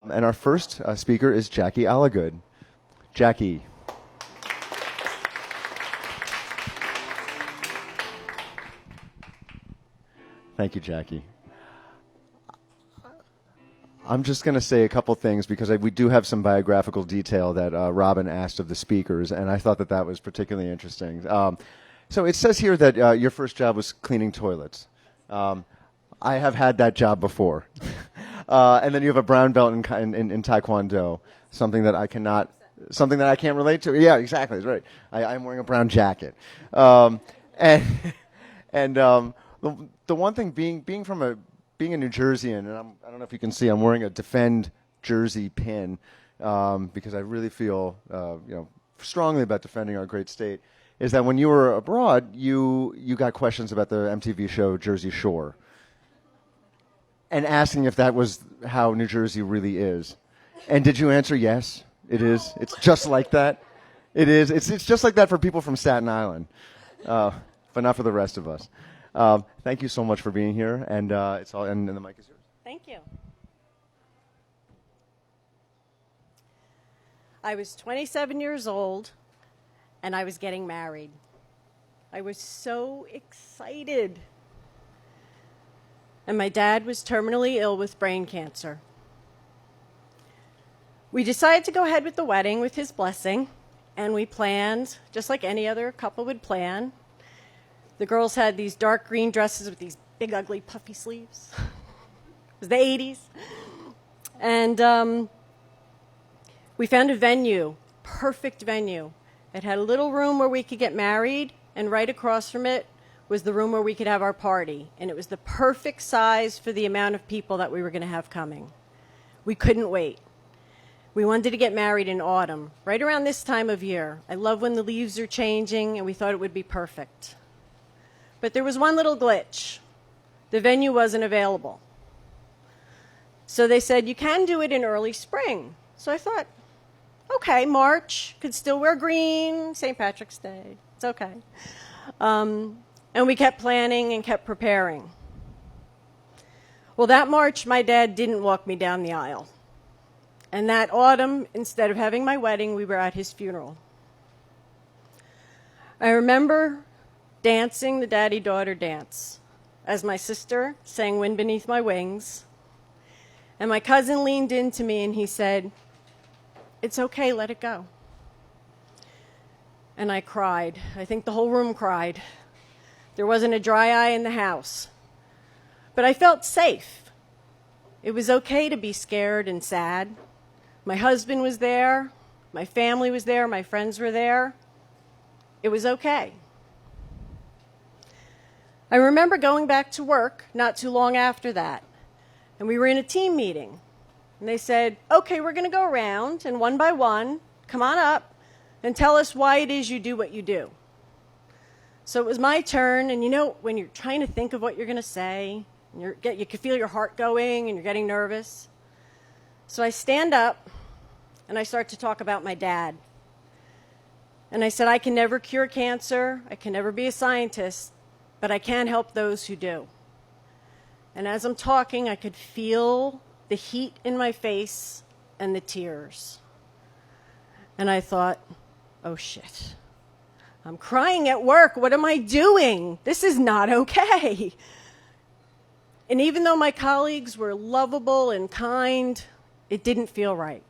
And our first speaker is Jackie Alligood. Jackie. Thank you, Jackie. I'm just going to say a couple things because we do have some biographical detail that Robin asked of the speakers, and I thought that that was particularly interesting. So it says here that your first job was cleaning toilets. I have had that job before. And then you have a brown belt in Taekwondo, something that I can't relate to. Yeah, exactly. That's right. I'm wearing a brown jacket. And the one thing being a New Jerseyan, and I don't know if you can see, I'm wearing a Defend Jersey pin because I really feel strongly about defending our great state. Is that when you were abroad, you got questions about the MTV show Jersey Shore, and asking if that was how New Jersey really is. And did you answer yes? It is. It's just like that. It is. It's just like that for people from Staten Island, but not for the rest of us. Thank you so much for being here, and and the mic is yours. Thank you. I was 27 years old, and I was getting married. I was so excited. And my dad was terminally ill with brain cancer. We decided to go ahead with the wedding with his blessing, and we planned, just like any other couple would plan. The girls had these dark green dresses with these big, ugly, puffy sleeves. It was the 80s. And we found a venue, perfect venue. It had a little room where we could get married, and right across from it was the room where we could have our party. And it was the perfect size for the amount of people that we were going to have coming. We couldn't wait. We wanted to get married in autumn, right around this time of year. I love when the leaves are changing, and we thought it would be perfect. But there was one little glitch. The venue wasn't available. So they said, you can do it in early spring. So I thought, okay, March, could still wear green, St. Patrick's Day. It's okay. And we kept planning and kept preparing. Well, that March, my dad didn't walk me down the aisle. And that autumn, instead of having my wedding, we were at his funeral. I remember dancing the daddy-daughter dance as my sister sang Wind Beneath My Wings. And my cousin leaned into me and he said, it's okay, let it go. And I cried. I think the whole room cried. There wasn't a dry eye in the house. But I felt safe. It was okay to be scared and sad. My husband was there. My family was there. My friends were there. It was okay. I remember going back to work not too long after that. And we were in a team meeting. And they said, okay, we're going to go around, and one by one, come on up and tell us why it is you do what you do. So it was my turn, and when you're trying to think of what you're going to say, and you can feel your heart going, and you're getting nervous. So I stand up, and I start to talk about my dad. And I said, I can never cure cancer, I can never be a scientist, but I can help those who do. And as I'm talking, I could feel the heat in my face and the tears. And I thought, oh shit. I'm crying at work. What am I doing? This is not okay. And even though my colleagues were lovable and kind, it didn't feel right.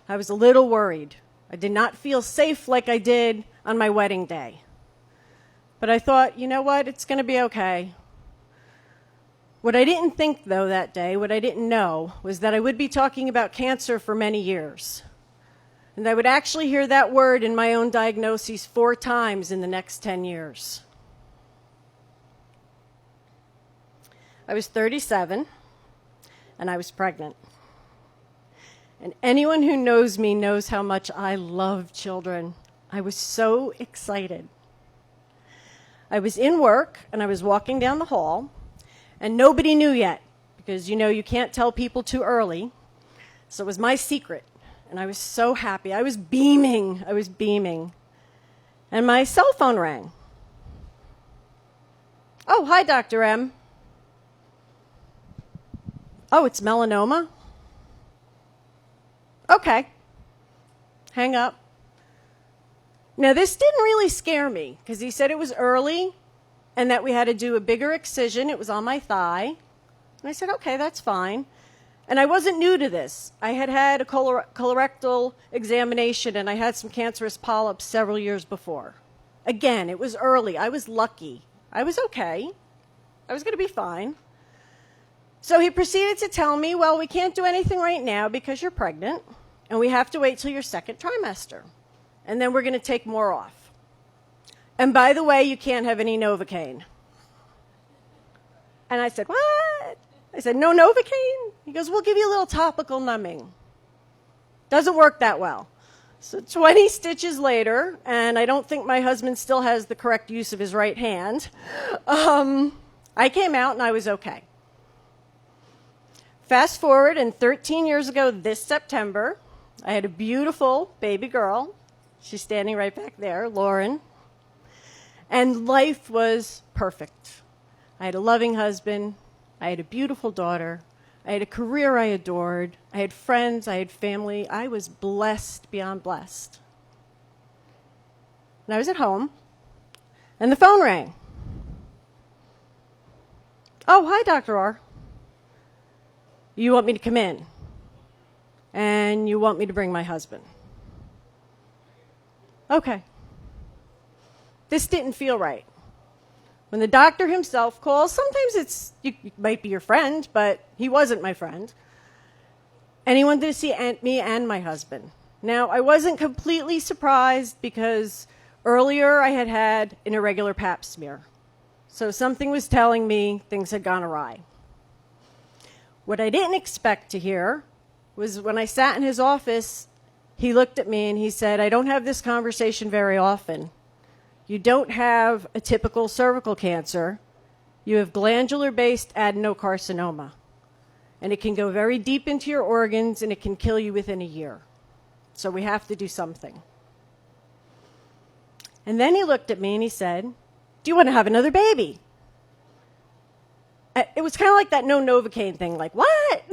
I was a little worried. I did not feel safe like I did on my wedding day. But I thought, you know what? It's going to be okay. What I didn't think, though, that day, what I didn't know, was that I would be talking about cancer for many years. And I would actually hear that word in my own diagnoses 4 times in the next 10 years. I was 37, and I was pregnant. And anyone who knows me knows how much I love children. I was so excited. I was in work, and I was walking down the hall, and nobody knew yet, because you can't tell people too early. So it was my secret. And I was so happy. I was beaming. And my cell phone rang. Oh, hi, Dr. M. Oh, it's melanoma? Okay. Hang up. Now, this didn't really scare me because he said it was early and that we had to do a bigger excision. It was on my thigh. And I said, okay, that's fine. And I wasn't new to this. I had had a colorectal examination and I had some cancerous polyps several years before. Again, it was early. I was lucky. I was okay. I was going to be fine. So he proceeded to tell me, well, we can't do anything right now because you're pregnant, and we have to wait till your second trimester. And then we're going to take more off. And by the way, you can't have any Novocaine. And I said, what? I said, no Novocaine? He goes, we'll give you a little topical numbing. Doesn't work that well. So 20 stitches later, and I don't think my husband still has the correct use of his right hand, I came out and I was okay. Fast forward, and 13 years ago this September, I had a beautiful baby girl. She's standing right back there, Lauren. And life was perfect. I had a loving husband. I had a beautiful daughter. I had a career I adored. I had friends. I had family. I was blessed beyond blessed. And I was at home, and the phone rang. Oh, hi, Dr. R. You want me to come in, and you want me to bring my husband. Okay. This didn't feel right. When the doctor himself calls, sometimes you might be your friend, but he wasn't my friend. And he wanted to see me and my husband. Now, I wasn't completely surprised because earlier I had had an irregular pap smear. So something was telling me things had gone awry. What I didn't expect to hear was when I sat in his office, he looked at me and he said, I don't have this conversation very often. You don't have a typical cervical cancer. You have glandular-based adenocarcinoma. And it can go very deep into your organs and it can kill you within a year. So we have to do something. And then he looked at me and he said, do you want to have another baby? It was kind of like that no Novocaine thing, like, what?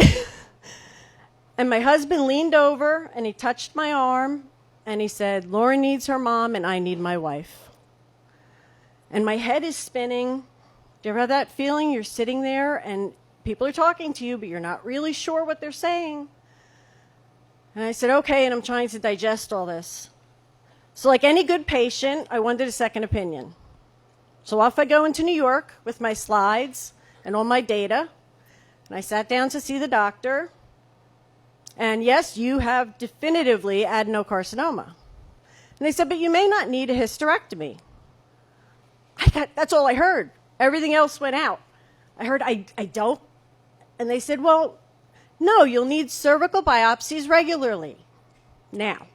And my husband leaned over and he touched my arm and he said, Lauren needs her mom and I need my wife. And my head is spinning. Do you ever have that feeling? You're sitting there and people are talking to you, but you're not really sure what they're saying. And I said, okay, and I'm trying to digest all this. So like any good patient, I wanted a second opinion. So off I go into New York with my slides and all my data. And I sat down to see the doctor. And yes, you have definitively adenocarcinoma. And they said, but you may not need a hysterectomy. That's all I heard. Everything else went out. I heard, I don't. And they said, well, no, you'll need cervical biopsies regularly. Now,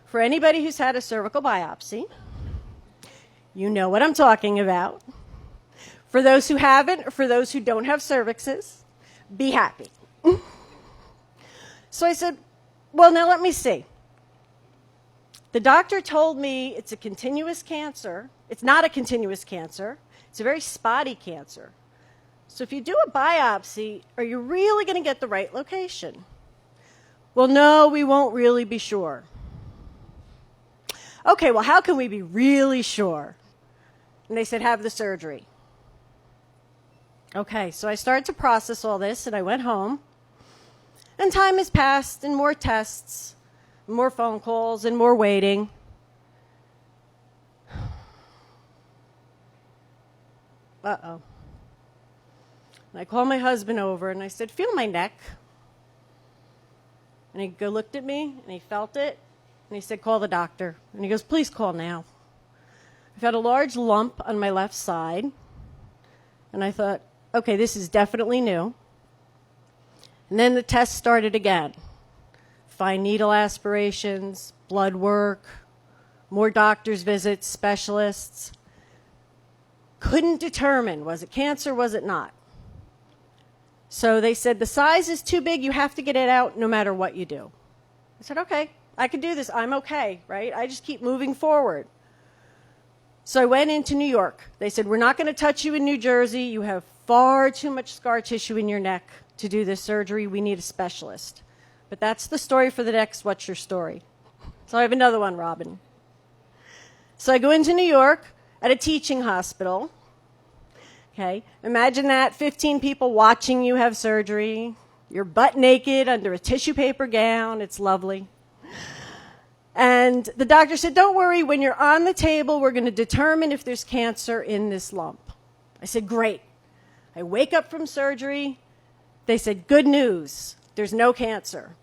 for anybody who's had a cervical biopsy, you know what I'm talking about. For those who haven't, or for those who don't have cervixes, be happy. So I said, well, now let me see. The doctor told me it's a continuous cancer. It's not a continuous cancer. It's a very spotty cancer. So if you do a biopsy, are you really going to get the right location? Well, no, we won't really be sure. Okay, well, how can we be really sure? And they said, have the surgery. Okay, so I started to process all this, and I went home. And time has passed, and more tests, more phone calls, and more waiting. Uh-oh. And I called my husband over, and I said, feel my neck. And he looked at me, and he felt it, and he said, call the doctor. And he goes, please call now. I've had a large lump on my left side, and I thought, okay, this is definitely new. And then the test started again. Fine needle aspirations, blood work, more doctor's visits, specialists. Couldn't determine, was it cancer, was it not? So they said, the size is too big, you have to get it out no matter what you do. I said, okay, I can do this, I'm okay, right? I just keep moving forward. So I went into New York. They said, we're not going to touch you in New Jersey. You have far too much scar tissue in your neck to do this surgery. We need a specialist. But that's the story for the next What's Your Story? So I have another one, Robin. So I go into New York at a teaching hospital. Okay, imagine that, 15 people watching you have surgery. You're butt naked under a tissue paper gown. It's lovely. And the doctor said, don't worry, when you're on the table, we're going to determine if there's cancer in this lump. I said, great. I wake up from surgery. They said, good news. There's no cancer.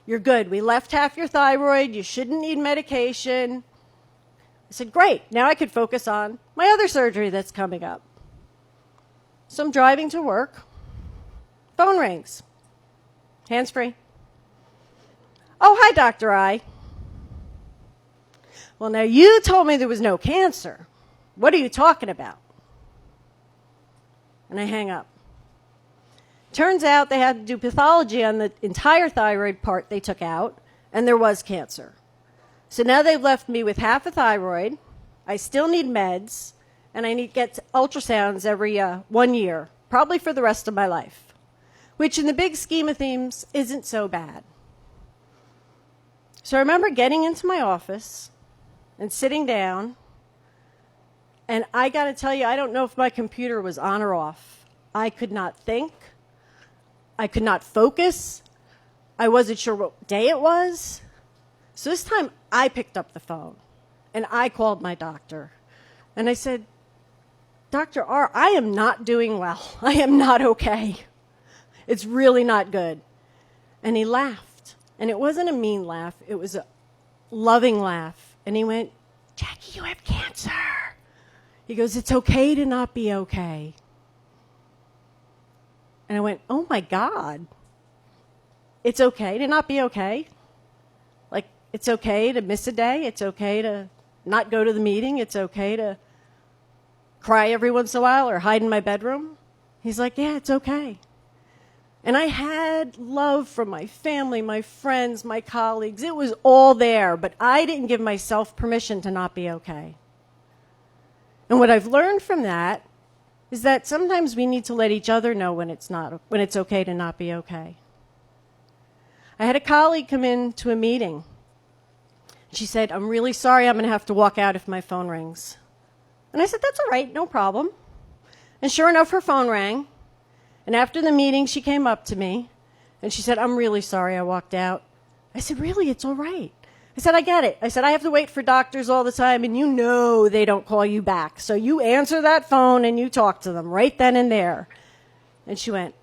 You're good. We left half your thyroid. You shouldn't need medication. I said, great. Now I could focus on my other surgery that's coming up. So I'm driving to work. Phone rings. Hands free. Oh, hi, Dr. I. Well, now you told me there was no cancer. What are you talking about? And I hang up. Turns out they had to do pathology on the entire thyroid part they took out, and there was cancer. So now they've left me with half a thyroid. I still need meds, and I need to get ultrasounds every 1 year, probably for the rest of my life, which in the big scheme of things isn't so bad. So I remember getting into my office and sitting down, and I got to tell you, I don't know if my computer was on or off. I could not think. I could not focus. I wasn't sure what day it was. So this time I picked up the phone and I called my doctor. And I said, Dr. R, I am not doing well. I am not okay. It's really not good. And he laughed. And it wasn't a mean laugh. It was a loving laugh. And he went, Jackie, you have cancer. He goes, it's okay to not be okay. And I went, oh my God. It's okay to not be okay. Like, it's okay to miss a day. It's okay to not go to the meeting. It's okay to cry every once in a while or hide in my bedroom. He's like, yeah, it's okay. And I had love from my family, my friends, my colleagues. It was all there, but I didn't give myself permission to not be okay. And what I've learned from that is that sometimes we need to let each other know when it's okay to not be okay. I had a colleague come in to a meeting. She said, I'm really sorry, I'm going to have to walk out if my phone rings. And I said, that's all right, no problem. And sure enough, her phone rang. And after the meeting, she came up to me, and she said, I'm really sorry I walked out. I said, really? It's all right. I said, I get it. I said, I have to wait for doctors all the time, and you know they don't call you back. So you answer that phone, and you talk to them right then and there. And she went,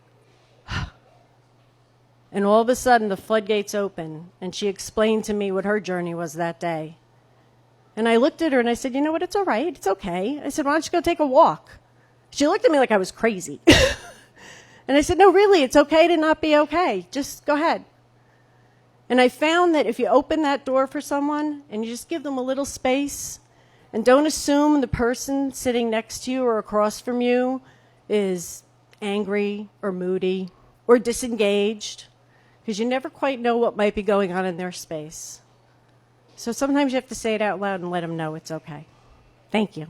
and all of a sudden, the floodgates open, and she explained to me what her journey was that day. And I looked at her, and I said, you know what? It's all right. It's okay. I said, why don't you go take a walk? She looked at me like I was crazy. And I said, no, really, it's okay to not be okay. Just go ahead. And I found that if you open that door for someone and you just give them a little space and don't assume the person sitting next to you or across from you is angry or moody or disengaged, because you never quite know what might be going on in their space. So sometimes you have to say it out loud and let them know it's okay. Thank you.